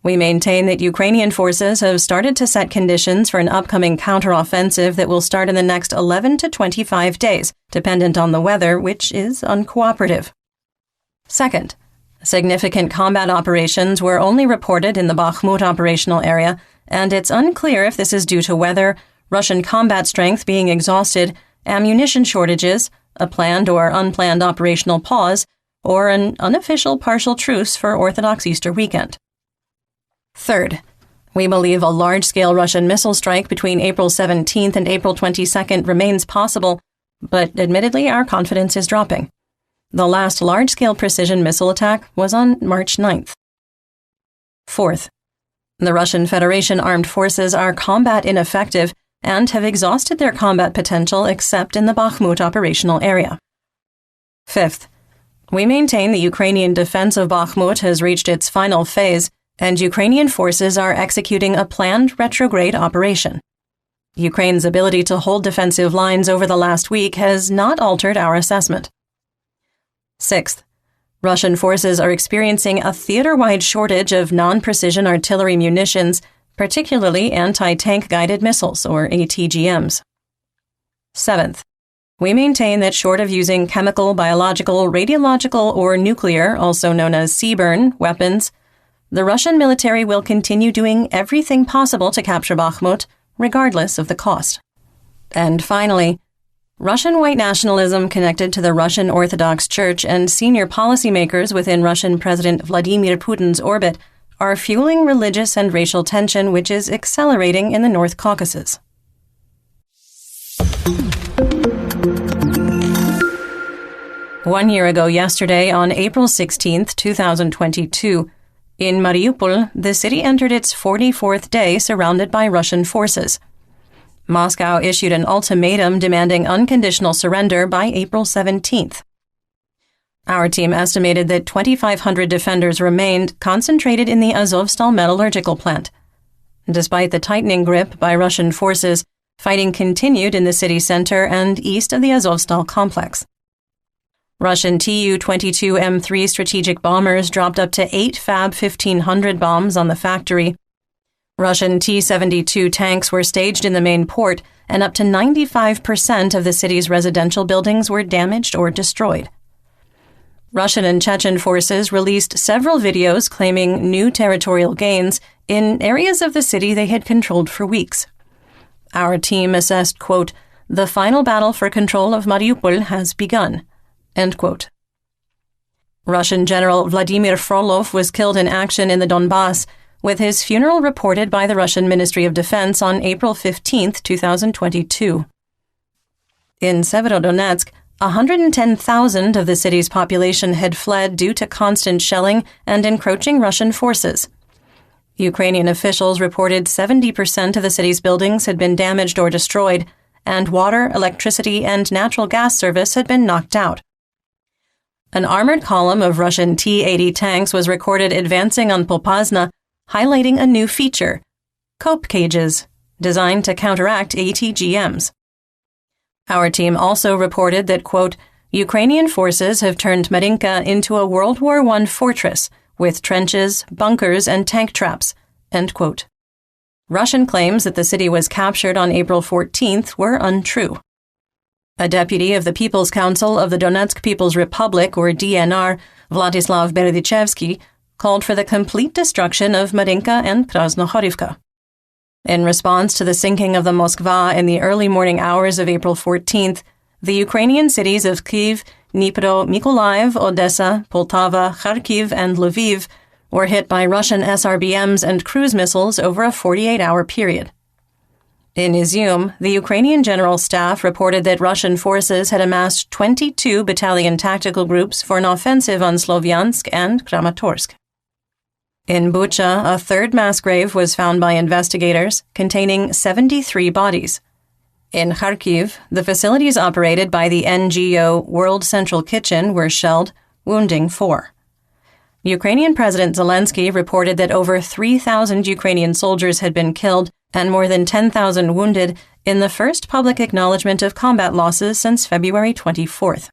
We maintain that Ukrainian forces have started to set conditions for an upcoming counteroffensive that will start in the next 11 to 25 days, dependent on the weather, which is uncooperative. Second, significant combat operations were only reported in the Bakhmut operational area, and it's unclear if this is due to weather, Russian combat strength being exhausted, ammunition shortages, a planned or unplanned operational pause, or an unofficial partial truce for Orthodox Easter weekend. Third, we believe a large-scale Russian missile strike between April 17th and April 22nd remains possible, but admittedly our confidence is dropping. The last large-scale precision missile attack was on March 9th. Fourth, the Russian Federation armed forces are combat ineffective and have exhausted their combat potential except in the Bakhmut operational area. Fifth, we maintain the Ukrainian defense of Bakhmut has reached its final phase, and Ukrainian forces are executing a planned retrograde operation. Ukraine's ability to hold defensive lines over the last week has not altered our assessment. Sixth, Russian forces are experiencing a theater-wide shortage of non-precision artillery munitions, particularly anti-tank guided missiles, or ATGMs. Seventh, we maintain that short of using chemical, biological, radiological, or nuclear, also known as CBRN, weapons, the Russian military will continue doing everything possible to capture Bakhmut, regardless of the cost. And finally, Russian white nationalism connected to the Russian Orthodox Church and senior policymakers within Russian President Vladimir Putin's orbit are fueling religious and racial tension, which is accelerating in the North Caucasus. One year ago yesterday, on April 16, 2022, in Mariupol, the city entered its 44th day surrounded by Russian forces. Moscow issued an ultimatum demanding unconditional surrender by April 17th. Our team estimated that 2,500 defenders remained concentrated in the Azovstal metallurgical plant. Despite the tightening grip by Russian forces, fighting continued in the city center and east of the Azovstal complex. Russian Tu-22M3 strategic bombers dropped up to 8 Fab 1500 bombs on the factory. Russian T-72 tanks were staged in the main port, and up to 95% of the city's residential buildings were damaged or destroyed. Russian and Chechen forces released several videos claiming new territorial gains in areas of the city they had controlled for weeks. Our team assessed, quote, "The final battle for control of Mariupol has begun," end quote. Russian General Vladimir Frolov was killed in action in the Donbass, with his funeral reported by the Russian Ministry of Defense on April 15, 2022. In Severodonetsk, 110,000 of the city's population had fled due to constant shelling and encroaching Russian forces. Ukrainian officials reported 70% of the city's buildings had been damaged or destroyed, and water, electricity, and natural gas service had been knocked out. An armored column of Russian T-80 tanks was recorded advancing on Popasna, highlighting a new feature, cope cages, designed to counteract ATGMs. Our team also reported that, quote, "Ukrainian forces have turned Marinka into a World War I fortress with trenches, bunkers, and tank traps," end quote. Russian claims that the city was captured on April 14th were untrue. A deputy of the People's Council of the Donetsk People's Republic, or DNR, Vladislav Beredichevsky, called for the complete destruction of Marinka and Krasnohorivka. In response to the sinking of the Moskva in the early morning hours of April 14th, the Ukrainian cities of Kyiv, Dnipro, Mykolaiv, Odessa, Poltava, Kharkiv, and Lviv were hit by Russian SRBMs and cruise missiles over a 48-hour period. In Izium, the Ukrainian General Staff reported that Russian forces had amassed 22 battalion tactical groups for an offensive on Slovyansk and Kramatorsk. In Bucha, a third mass grave was found by investigators, containing 73 bodies. In Kharkiv, the facilities operated by the NGO World Central Kitchen were shelled, wounding 4. Ukrainian President Zelensky reported that over 3,000 Ukrainian soldiers had been killed and more than 10,000 wounded in the first public acknowledgement of combat losses since February 24th.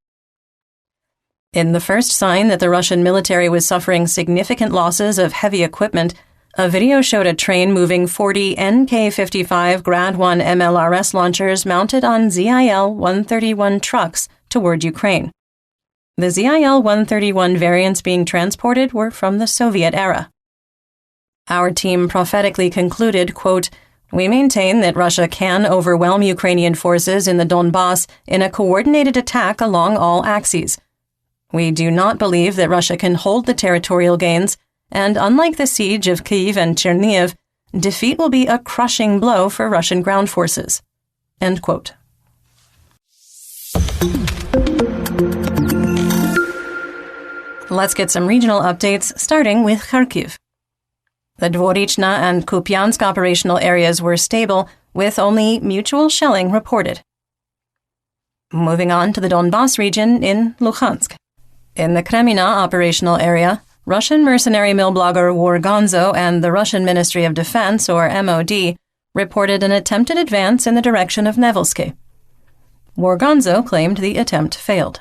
In the first sign that the Russian military was suffering significant losses of heavy equipment, A video showed a train moving 40 NK-55 Grad 1 MLRS launchers mounted on ZIL-131 trucks toward Ukraine. The ZIL-131 variants being transported were from the Soviet era. Our team prophetically concluded, quote, "We maintain that Russia can overwhelm Ukrainian forces in the Donbass in a coordinated attack along all axes. We do not believe that Russia can hold the territorial gains, and unlike the siege of Kyiv and Chernihiv, defeat will be a crushing blow for Russian ground forces." End quote. Let's get some regional updates, starting with Kharkiv. The Dvorichna and Kupiansk operational areas were stable, with only mutual shelling reported. Moving on to the Donbass region in Luhansk. In the Kremlin operational area, Russian mercenary mill blogger War Gonzo and the Russian Ministry of Defense, or MOD, reported an attempted advance in the direction of Nevelske. War Gonzo claimed the attempt failed.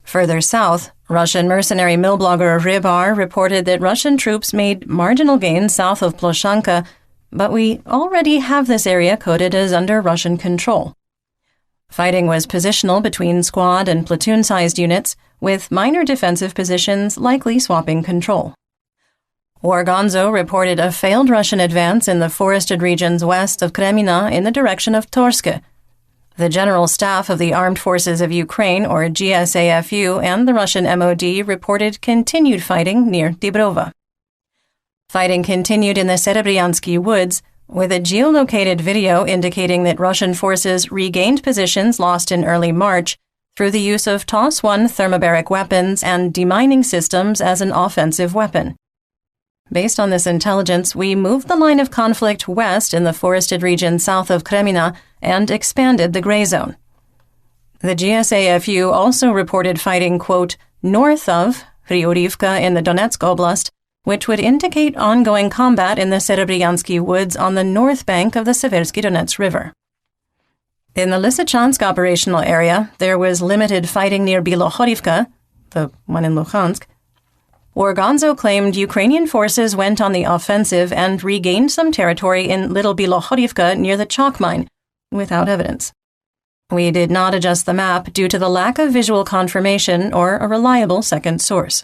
Further south, Russian mercenary mill blogger Rybar reported that Russian troops made marginal gains south of Ploshanka, but we already have this area coded as under Russian control. Fighting was positional between squad and platoon-sized units, with minor defensive positions likely swapping control. War Gonzo reported a failed Russian advance in the forested regions west of Kremina in the direction of Torske. The General Staff of the Armed Forces of Ukraine, or GSAFU, and the Russian MOD reported continued fighting near Dibrova. Fighting continued in the Serebryansky woods, with a geolocated video indicating that Russian forces regained positions lost in early March through the use of TOS-1 thermobaric weapons and demining systems as an offensive weapon. Based on this intelligence, we moved the line of conflict west in the forested region south of Kremina and expanded the gray zone. The GSAFU also reported fighting, quote, north of Ryurivka in the Donetsk Oblast, which would indicate ongoing combat in the Serebryansky woods on the north bank of the Seversky Donets River. In the Lysychansk operational area, there was limited fighting near Bilohorivka, the one in Luhansk. War Gonzo claimed Ukrainian forces went on the offensive and regained some territory in Little Bilohorivka near the chalk mine, without evidence. We did not adjust the map due to the lack of visual confirmation or a reliable second source.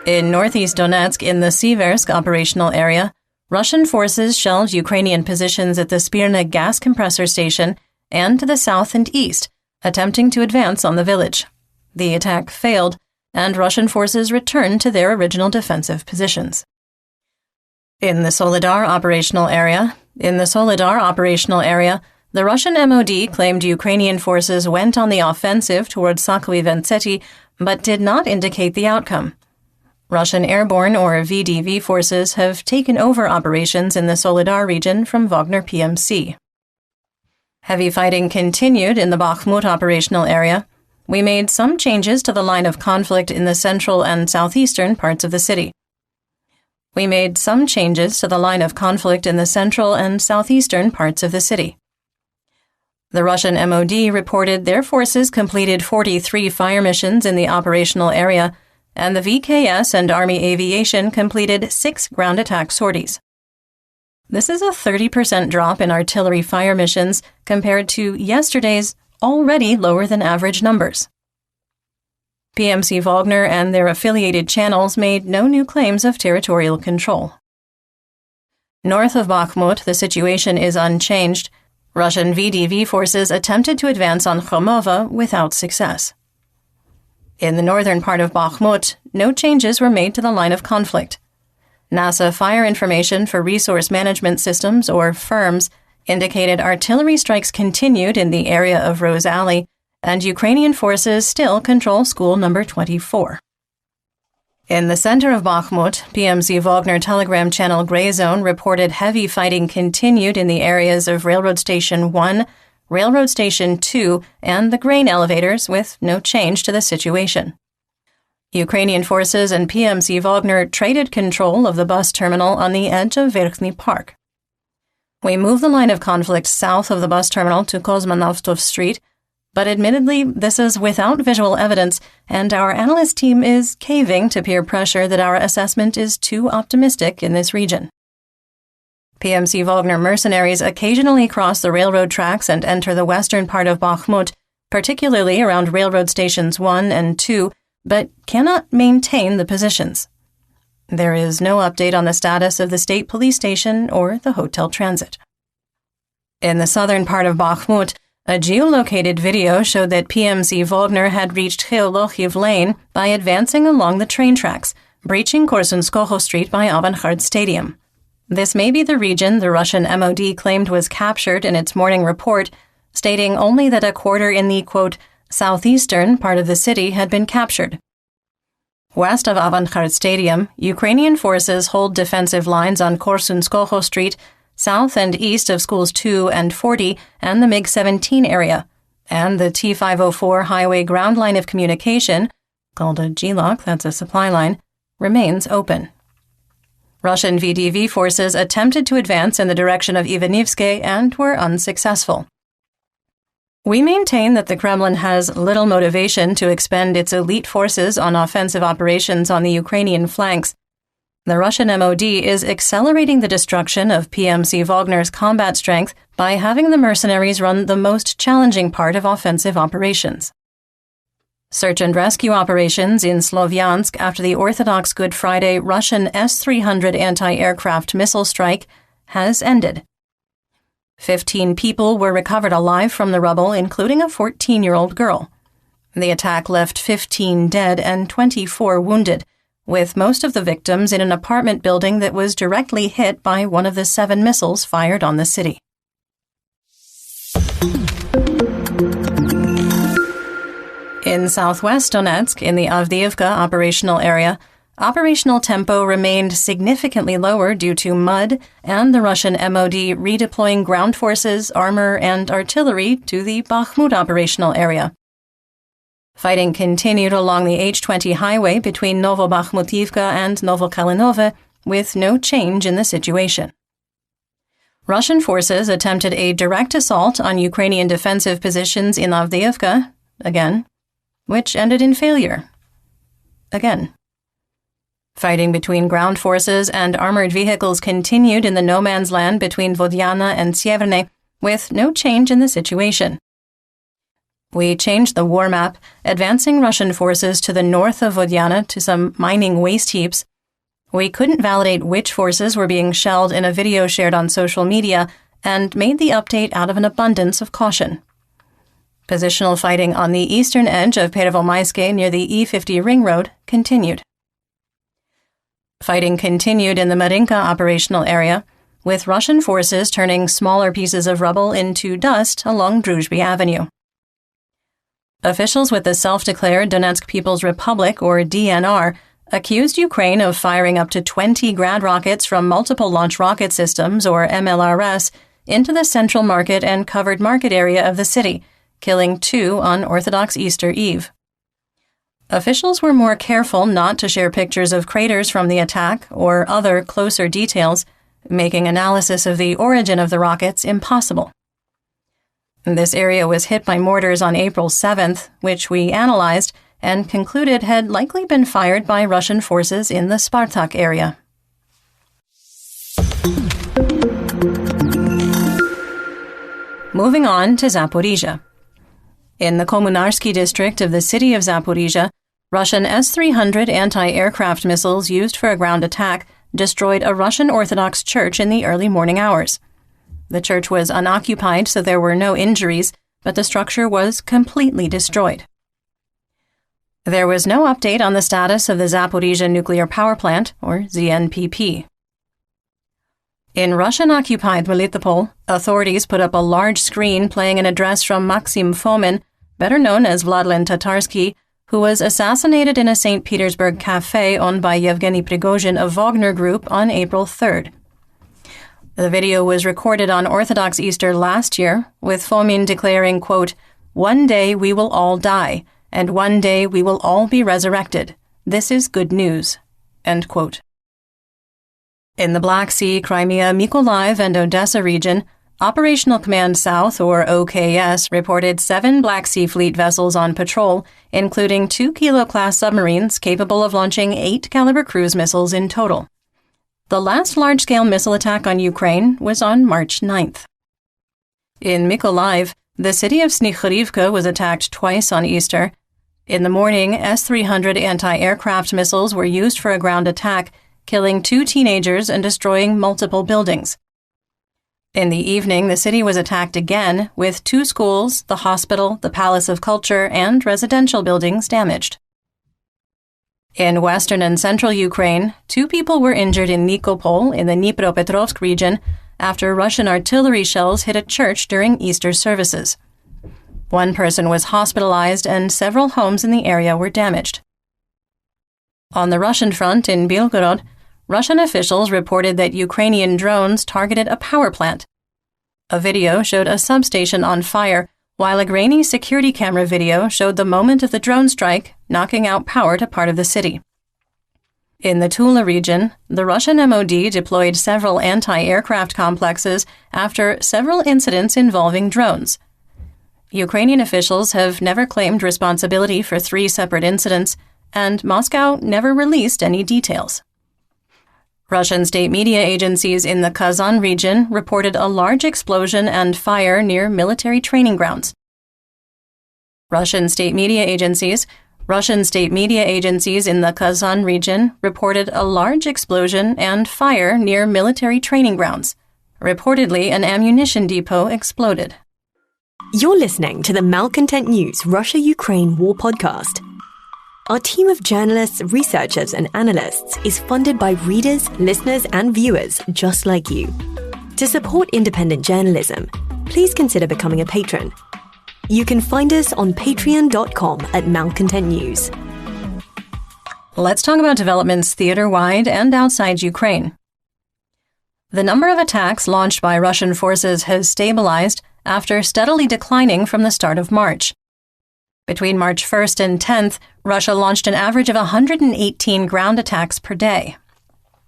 In northeast Donetsk, in the Siversk operational area, Russian forces shelled Ukrainian positions at the Spirna gas compressor station and to the south and east, attempting to advance on the village. The attack failed, and Russian forces returned to their original defensive positions. In the Solidar operational area, the Russian MOD claimed Ukrainian forces went on the offensive towards Sakowy Ventsety, but did not indicate the outcome. Russian airborne or VDV forces have taken over operations in the Solidar region from Wagner PMC. Heavy fighting continued in the Bakhmut operational area. We made some changes to the line of conflict in the central and southeastern parts of the city. The Russian MOD reported their forces completed 43 fire missions in the operational area, and the VKS and Army Aviation completed 6 ground attack sorties. This is a 30% drop in artillery fire missions compared to yesterday's already lower than average numbers. PMC Wagner and their affiliated channels made no new claims of territorial control. North of Bakhmut, the situation is unchanged. Russian VDV forces attempted to advance on Khomova without success. In the northern part of Bakhmut, no changes were made to the line of conflict. NASA Fire Information for Resource Management Systems, or FIRMS, indicated artillery strikes continued in the area of Rose Alley, and Ukrainian forces still control school number 24. In the center of Bakhmut, PMC Wagner Telegram channel Gray Zone reported heavy fighting continued in the areas of Railroad Station 1, Railroad Station 2, and the grain elevators, with no change to the situation. Ukrainian forces and PMC Wagner traded control of the bus terminal on the edge of Verkhny Park. We moved the line of conflict south of the bus terminal to Kozmanovtov Street, But admittedly, this is without visual evidence, and our analyst team is caving to peer pressure that our assessment is too optimistic in this region. PMC Wagner mercenaries occasionally cross the railroad tracks and enter the western part of Bakhmut, particularly around railroad stations 1 and 2, but cannot maintain the positions. There is no update on the status of the state police station or the hotel transit. In the southern part of Bakhmut, a geolocated video showed that PMC Wagner had reached Cheolochiv Lane by advancing along the train tracks, breaching Korsunskoho Street by Avangard Stadium. This may be the region the Russian MOD claimed was captured in its morning report, stating only that a quarter in the, quote, southeastern part of the city had been captured. West of Avangard Stadium, Ukrainian forces hold defensive lines on Korsunskoho Street, south and east of schools 2 and 40 and the MiG-17 area, and the T-504 highway ground line of communication, called a GLOC, that's a supply line, remains open. Russian VDV forces attempted to advance in the direction of Ivanivske and were unsuccessful. We maintain that the Kremlin has little motivation to expend its elite forces on offensive operations on the Ukrainian flanks. The Russian MOD is accelerating the destruction of PMC Wagner's combat strength by having the mercenaries run the most challenging part of offensive operations. Search and rescue operations in Slovyansk after the Orthodox Good Friday Russian S-300 anti-aircraft missile strike has ended. 15 people were recovered alive from the rubble, including a 14-year-old girl. The attack left 15 dead and 24 wounded, with most of the victims in an apartment building that was directly hit by one of the 7 missiles fired on the city. In southwest Donetsk, in the Avdiivka operational area, operational tempo remained significantly lower due to mud and the Russian MOD redeploying ground forces, armor, and artillery to the Bakhmut operational area. Fighting continued along the H-20 highway between Novobakhmutivka and Novokalinove, with no change in the situation. Russian forces attempted a direct assault on Ukrainian defensive positions in Avdiivka, again, which ended in failure, again. Fighting between ground forces and armored vehicles continued in the no-man's land between Vodyana and Sieverne, with no change in the situation. We changed the war map, advancing Russian forces to the north of Vodyana to some mining waste heaps. We couldn't validate which forces were being shelled in a video shared on social media and made the update out of an abundance of caution. Positional fighting on the eastern edge of Pervomayske near the E50 ring road continued. Fighting continued in the Marinka operational area, with Russian forces turning smaller pieces of rubble into dust along Druzhby Avenue. Officials with the self-declared Donetsk People's Republic, or DNR, accused Ukraine of firing up to 20 Grad rockets from multiple launch rocket systems, or MLRS, into the central market and covered market area of the city, killing 2 on Orthodox Easter Eve. Officials were more careful not to share pictures of craters from the attack or other closer details, making analysis of the origin of the rockets impossible. This area was hit by mortars on April 7th, which we analyzed and concluded had likely been fired by Russian forces in the Spartak area. Moving on to Zaporizhia. In the Komunarsky district of the city of Zaporizhia, Russian S-300 anti-aircraft missiles used for a ground attack destroyed a Russian Orthodox church in the early morning hours. The church was unoccupied, so there were no injuries, but the structure was completely destroyed. There was no update on the status of the Zaporizhia nuclear power plant, or ZNPP. In Russian-occupied Melitopol, authorities put up a large screen playing an address from Maxim Fomin, better known as Vladlen Tatarsky, who was assassinated in a St. Petersburg cafe owned by Yevgeny Prigozhin of Wagner Group on April 3rd. The video was recorded on Orthodox Easter last year, with Fomin declaring, quote, "One day we will all die, and one day we will all be resurrected. This is good news," end quote. In the Black Sea, Crimea, Mykolaiv, and Odessa region, Operational Command South, or OKS, reported 7 Black Sea Fleet vessels on patrol, including 2 Kilo-class submarines capable of launching 8-caliber cruise missiles in total. The last large-scale missile attack on Ukraine was on March 9th. In Mykolaiv, the city of Snihurivka was attacked twice on Easter. In the morning, S-300 anti-aircraft missiles were used for a ground attack, killing 2 teenagers and destroying multiple buildings. In the evening, the city was attacked again, with 2 schools, the hospital, the Palace of Culture, and residential buildings damaged. In western and central Ukraine, 2 people were injured in Nikopol in the Dnipropetrovsk region after Russian artillery shells hit a church during Easter services. 1 person was hospitalized and several homes in the area were damaged. On the Russian front in Belgorod, Russian officials reported that Ukrainian drones targeted a power plant. A video showed a substation on fire, while a grainy security camera video showed the moment of the drone strike, knocking out power to part of the city. In the Tula region, the Russian MOD deployed several anti-aircraft complexes after several incidents involving drones. Ukrainian officials have never claimed responsibility for 3 separate incidents, and Moscow never released any details. Russian state media agencies in the Kazan region reported a large explosion and fire near military training grounds. Russian state media agencies in the Kazan region reported a large explosion and fire near military training grounds. Reportedly, an ammunition depot exploded. You're listening to the Malcontent News Russia-Ukraine War Podcast. Our team of journalists, researchers, and analysts is funded by readers, listeners, and viewers just like you. To support independent journalism, please consider becoming a patron. You can find us on patreon.com/Malcontent News. Let's talk about developments theater-wide and outside Ukraine. The number of attacks launched by Russian forces has stabilized after steadily declining from the start of March. Between March 1st and 10th, Russia launched an average of 118 ground attacks per day.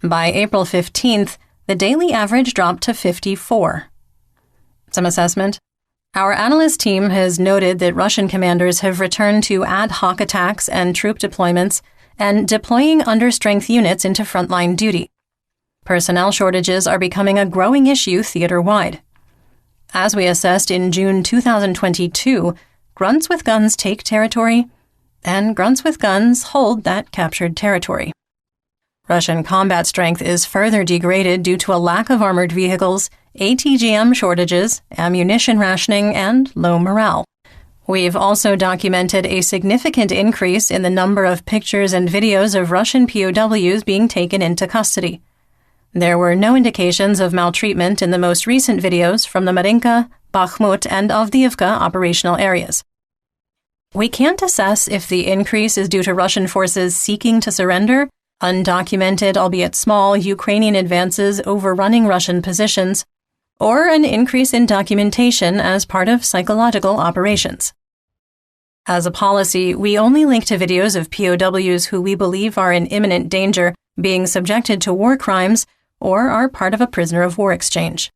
By April 15th, the daily average dropped to 54. Some assessment. Our analyst team has noted that Russian commanders have returned to ad hoc attacks and troop deployments and deploying understrength units into frontline duty. Personnel shortages are becoming a growing issue theater-wide. As we assessed in June 2022, grunts with guns take territory, and grunts with guns hold that captured territory. Russian combat strength is further degraded due to a lack of armored vehicles, ATGM shortages, ammunition rationing, and low morale. We've also documented a significant increase in the number of pictures and videos of Russian POWs being taken into custody. There were no indications of maltreatment in the most recent videos from the Marinka, Bakhmut, and Avdiivka operational areas. We can't assess if the increase is due to Russian forces seeking to surrender, undocumented, albeit small, Ukrainian advances overrunning Russian positions, or an increase in documentation as part of psychological operations. As a policy, we only link to videos of POWs who we believe are in imminent danger, being subjected to war crimes, or are part of a prisoner of war exchange.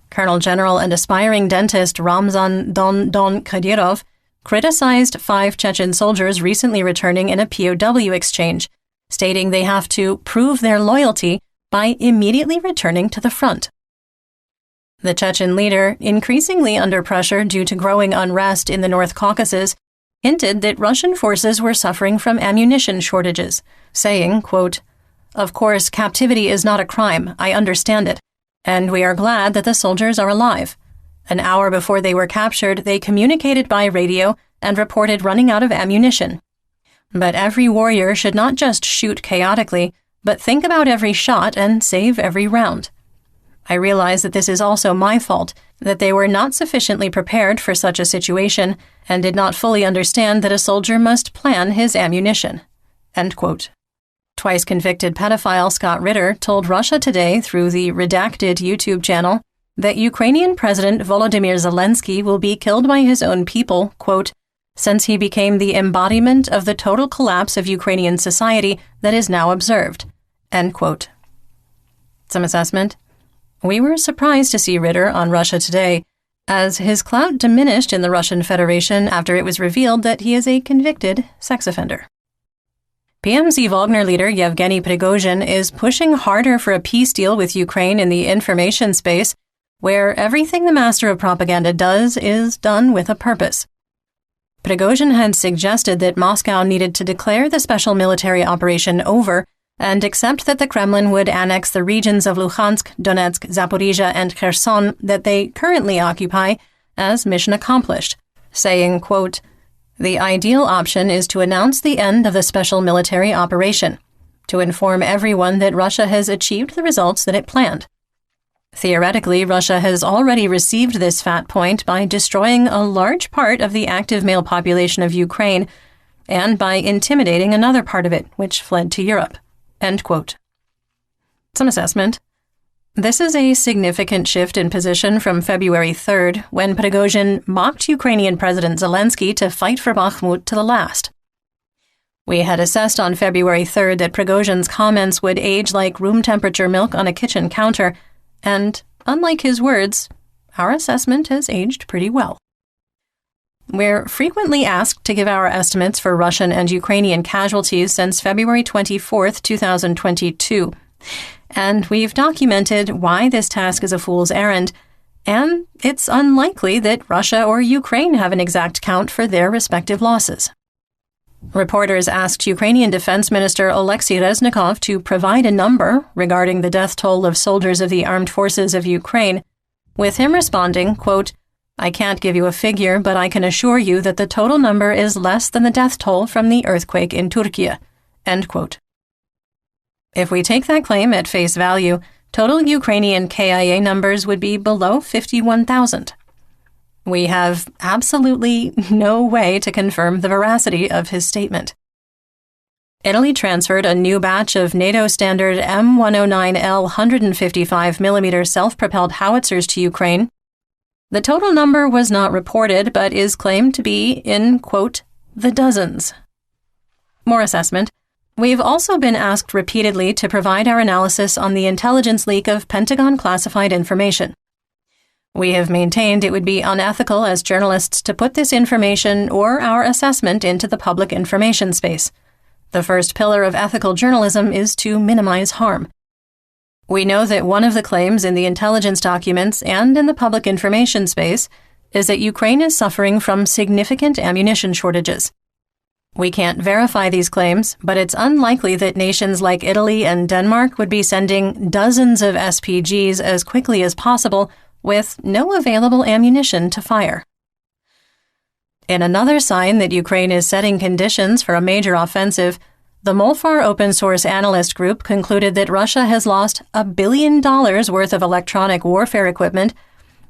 Colonel General and aspiring dentist Ramzan Don Kadyrov criticized 5 Chechen soldiers recently returning in a POW exchange, stating they have to prove their loyalty by immediately returning to the front. The Chechen leader, increasingly under pressure due to growing unrest in the North Caucasus, hinted that Russian forces were suffering from ammunition shortages, saying, quote, "Of course, captivity is not a crime, I understand it, and we are glad that the soldiers are alive. An hour before they were captured, they communicated by radio and reported running out of ammunition. But every warrior should not just shoot chaotically, but think about every shot and save every round. I realize that this is also my fault, that they were not sufficiently prepared for such a situation and did not fully understand that a soldier must plan his ammunition." End quote. Twice convicted pedophile Scott Ritter told Russia Today through the redacted YouTube channel that Ukrainian President Volodymyr Zelensky will be killed by his own people, quote, "since he became the embodiment of the total collapse of Ukrainian society that is now observed." End quote. Some assessment. We were surprised to see Ritter on Russia Today, as his clout diminished in the Russian Federation after it was revealed that he is a convicted sex offender. PMC Wagner leader Yevgeny Prigozhin is pushing harder for a peace deal with Ukraine in the information space, where everything the master of propaganda does is done with a purpose. Prigozhin had suggested that Moscow needed to declare the special military operation over and accept that the Kremlin would annex the regions of Luhansk, Donetsk, Zaporizhia, and Kherson that they currently occupy as mission accomplished, saying, quote, "The ideal option is to announce the end of the special military operation, to inform everyone that Russia has achieved the results that it planned. Theoretically, Russia has already received this fat point by destroying a large part of the active male population of Ukraine and by intimidating another part of it, which fled to Europe." End quote. Some assessment. This is a significant shift in position from February 3rd, when Prigozhin mocked Ukrainian President Zelensky to fight for Bakhmut to the last. We had assessed on February 3rd that Prigozhin's comments would age like room temperature milk on a kitchen counter, and, unlike his words, our assessment has aged pretty well. We're frequently asked to give our estimates for Russian and Ukrainian casualties since February 24th, 2022, and we've documented why this task is a fool's errand, and it's unlikely that Russia or Ukraine have an exact count for their respective losses. Reporters asked Ukrainian Defense Minister Alexei Reznikov to provide a number regarding the death toll of soldiers of the armed forces of Ukraine, with him responding, quote, "I can't give you a figure, but I can assure you that the total number is less than the death toll from the earthquake in Turkey." End quote. If we take that claim at face value, total Ukrainian KIA numbers would be below 51,000. We have absolutely no way to confirm the veracity of his statement. Italy transferred a new batch of NATO standard M109L 155mm self-propelled howitzers to Ukraine. The total number was not reported, but is claimed to be in, quote, the dozens. More assessment. We've also been asked repeatedly to provide our analysis on the intelligence leak of Pentagon classified information. We have maintained it would be unethical as journalists to put this information or our assessment into the public information space. The first pillar of ethical journalism is to minimize harm. We know that one of the claims in the intelligence documents and in the public information space is that Ukraine is suffering from significant ammunition shortages. We can't verify these claims, but it's unlikely that nations like Italy and Denmark would be sending dozens of SPGs as quickly as possible with no available ammunition to fire. In another sign that Ukraine is setting conditions for a major offensive, the Molfar open source analyst group concluded that Russia has lost $1 billion worth of electronic warfare equipment,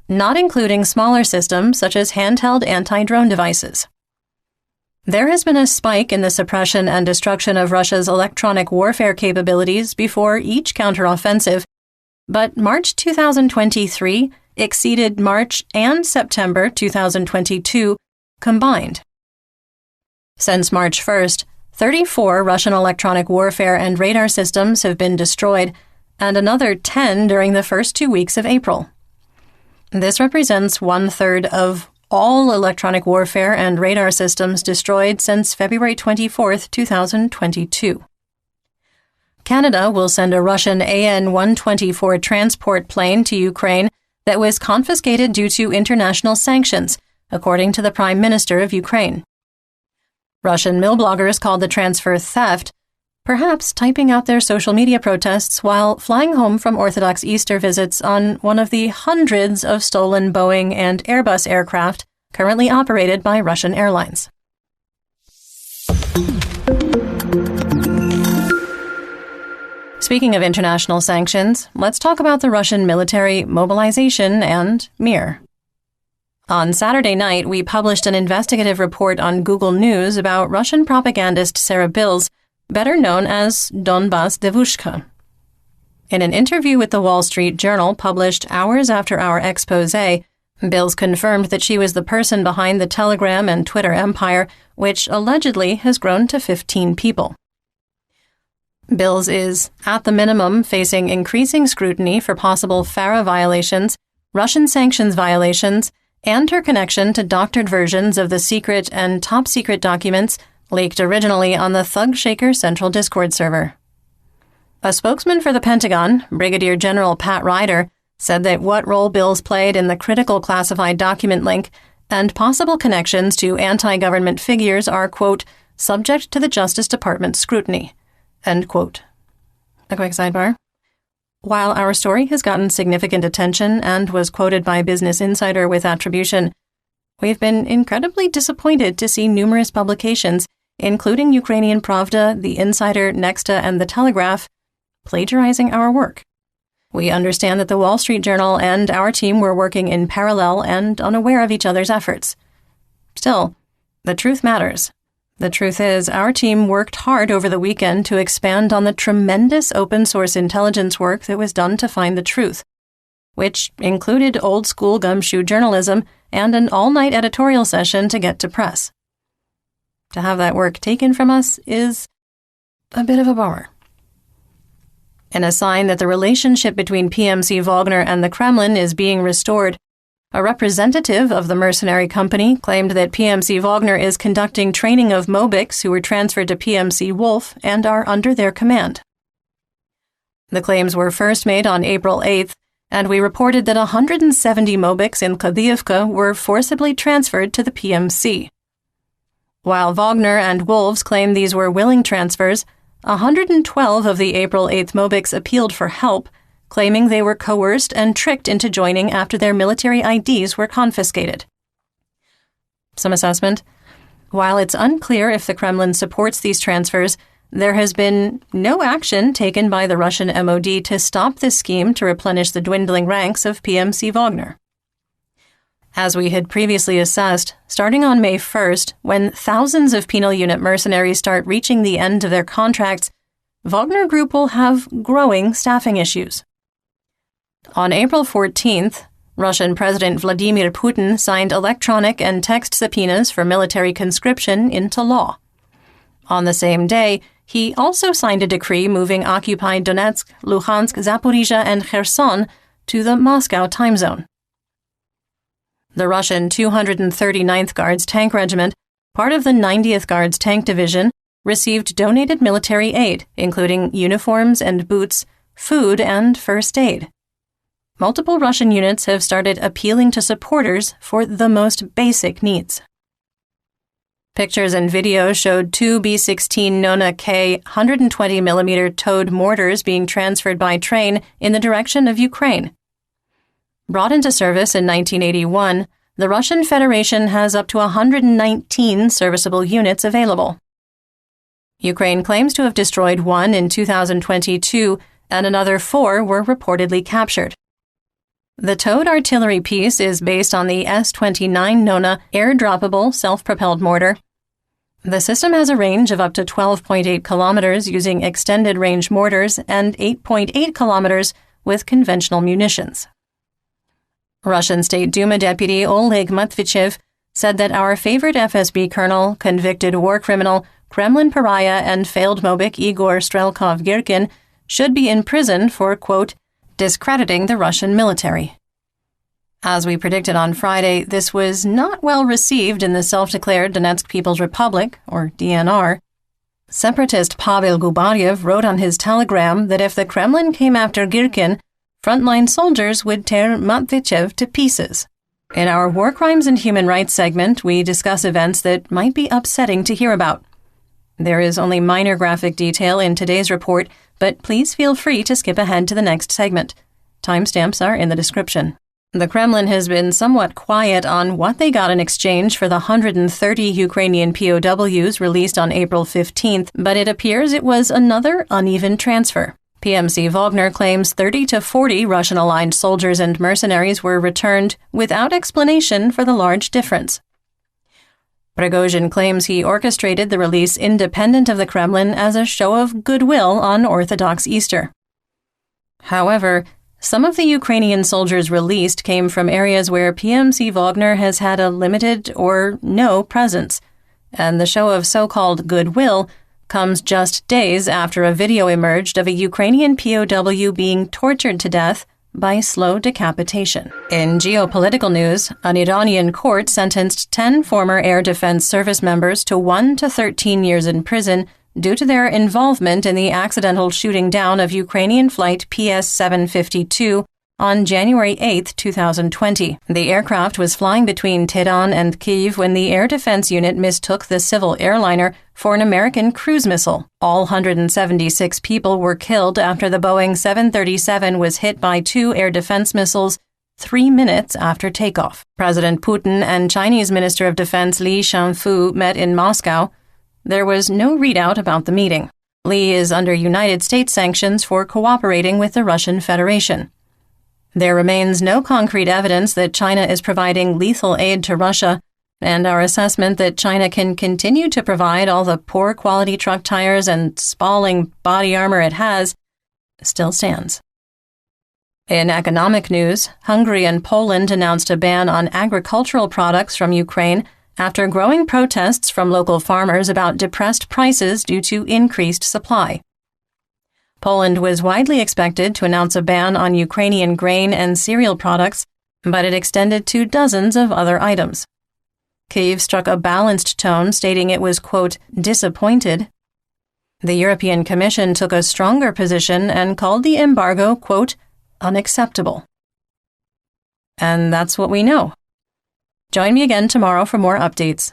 not including smaller systems such as handheld anti-drone devices. There has been a spike in the suppression and destruction of Russia's electronic warfare capabilities before each counteroffensive, but March 2023 exceeded March and September 2022 combined. Since March 1st, 34 Russian electronic warfare and radar systems have been destroyed, and another 10 during the first 2 weeks of April. This represents 1/3 of all electronic warfare and radar systems destroyed since February 24th, 2022. Canada will send a Russian AN-124 transport plane to Ukraine that was confiscated due to international sanctions, according to the Prime Minister of Ukraine. Russian mill bloggers called the transfer theft, perhaps typing out their social media protests while flying home from Orthodox Easter visits on one of the hundreds of stolen Boeing and Airbus aircraft currently operated by Russian airlines. Speaking of international sanctions, let's talk about the Russian military mobilization and Mir. On Saturday night, we published an investigative report on Google News about Russian propagandist Sarah Bills, better known as Donbas Devushka. In an interview with the Wall Street Journal published hours after our exposé, Bills confirmed that she was the person behind the Telegram and Twitter empire, which allegedly has grown to 15 people. Bills is, at the minimum, facing increasing scrutiny for possible FARA violations, Russian sanctions violations, and her connection to doctored versions of the secret and top-secret documents leaked originally on the Thug Shaker Central Discord server. A spokesman for the Pentagon, Brigadier General Pat Ryder, said that what role Bills played in the critical classified document link and possible connections to anti-government figures are, quote, subject to the Justice Department's scrutiny, end quote. A quick sidebar. While our story has gotten significant attention and was quoted by Business Insider with attribution, we've been incredibly disappointed to see numerous publications, including Ukrainian Pravda, The Insider, Nexta, and The Telegraph, plagiarizing our work. We understand that the Wall Street Journal and our team were working in parallel and unaware of each other's efforts. Still, the truth matters. The truth is, our team worked hard over the weekend to expand on the tremendous open-source intelligence work that was done to find the truth, which included old-school gumshoe journalism and an all-night editorial session to get to press. To have that work taken from us is a bit of a bummer. In a sign that the relationship between PMC Wagner and the Kremlin is being restored, a representative of the mercenary company claimed that PMC Wagner is conducting training of Mobics who were transferred to PMC Wolf and are under their command. The claims were first made on April 8th, and we reported that 170 Mobics in Kadiivka were forcibly transferred to the PMC. While Wagner and Wolves claim these were willing transfers, 112 of the April 8th Mobics appealed for help, claiming they were coerced and tricked into joining after their military IDs were confiscated. Some assessment. While it's unclear if the Kremlin supports these transfers, there has been no action taken by the Russian MOD to stop this scheme to replenish the dwindling ranks of PMC Wagner. As we had previously assessed, starting on May 1st, when thousands of penal unit mercenaries start reaching the end of their contracts, Wagner Group will have growing staffing issues. On April 14th, Russian President Vladimir Putin signed electronic and text subpoenas for military conscription into law. On the same day, he also signed a decree moving occupied Donetsk, Luhansk, Zaporizhia, and Kherson to the Moscow time zone. The Russian 239th Guards Tank Regiment, part of the 90th Guards Tank Division, received donated military aid, including uniforms and boots, food, and first aid. Multiple Russian units have started appealing to supporters for the most basic needs. Pictures and videos showed two B-16 Nona K 120mm towed mortars being transferred by train in the direction of Ukraine. Brought into service in 1981, the Russian Federation has up to 119 serviceable units available. Ukraine claims to have destroyed one in 2022, and another 4 were reportedly captured. The towed artillery piece is based on the S-29 Nona air-droppable self-propelled mortar. The system has a range of up to 12.8 kilometers using extended-range mortars and 8.8 kilometers with conventional munitions. Russian State Duma Deputy Oleg Matvichev said that our favorite FSB colonel, convicted war criminal, Kremlin pariah, and failed Mobic Igor Strelkov-Girkin should be in prison for, quote, discrediting the Russian military. As we predicted on Friday, this was not well received in the self-declared Donetsk People's Republic, or DNR. Separatist Pavel Gubaryev wrote on his telegram that if the Kremlin came after Girkin, frontline soldiers would tear Matvichev to pieces. In our War Crimes and Human Rights segment, we discuss events that might be upsetting to hear about. There is only minor graphic detail in today's report, but please feel free to skip ahead to the next segment. Timestamps are in the description. The Kremlin has been somewhat quiet on what they got in exchange for the 130 Ukrainian POWs released on April 15th, but it appears it was another uneven transfer. PMC Wagner claims 30 to 40 Russian-aligned soldiers and mercenaries were returned without explanation for the large difference. Prigozhin claims he orchestrated the release independent of the Kremlin as a show of goodwill on Orthodox Easter. However, some of the Ukrainian soldiers released came from areas where PMC Wagner has had a limited or no presence, and the show of so-called goodwill comes just days after a video emerged of a Ukrainian POW being tortured to death by slow decapitation. In geopolitical news, an Iranian court sentenced 10 former Air Defense Service members to 1 to 13 years in prison due to their involvement in the accidental shooting down of Ukrainian flight PS-752 on January 8, 2020. The aircraft was flying between Tehran and Kyiv when the Air Defense Unit mistook the civil airliner for an American cruise missile. All 176 people were killed after the Boeing 737 was hit by 2 air defense missiles 3 minutes after takeoff. President Putin and Chinese Minister of Defense Li Shangfu met in Moscow. There was no readout about the meeting. Li is under United States sanctions for cooperating with the Russian Federation. There remains no concrete evidence that China is providing lethal aid to Russia, and our assessment that China can continue to provide all the poor quality truck tires and spalling body armor it has still stands. In economic news, Hungary and Poland announced a ban on agricultural products from Ukraine after growing protests from local farmers about depressed prices due to increased supply. Poland was widely expected to announce a ban on Ukrainian grain and cereal products, but it extended to dozens of other items. Kyiv struck a balanced tone, stating it was, quote, disappointed. The European Commission took a stronger position and called the embargo, quote, unacceptable. And that's what we know. Join me again tomorrow for more updates.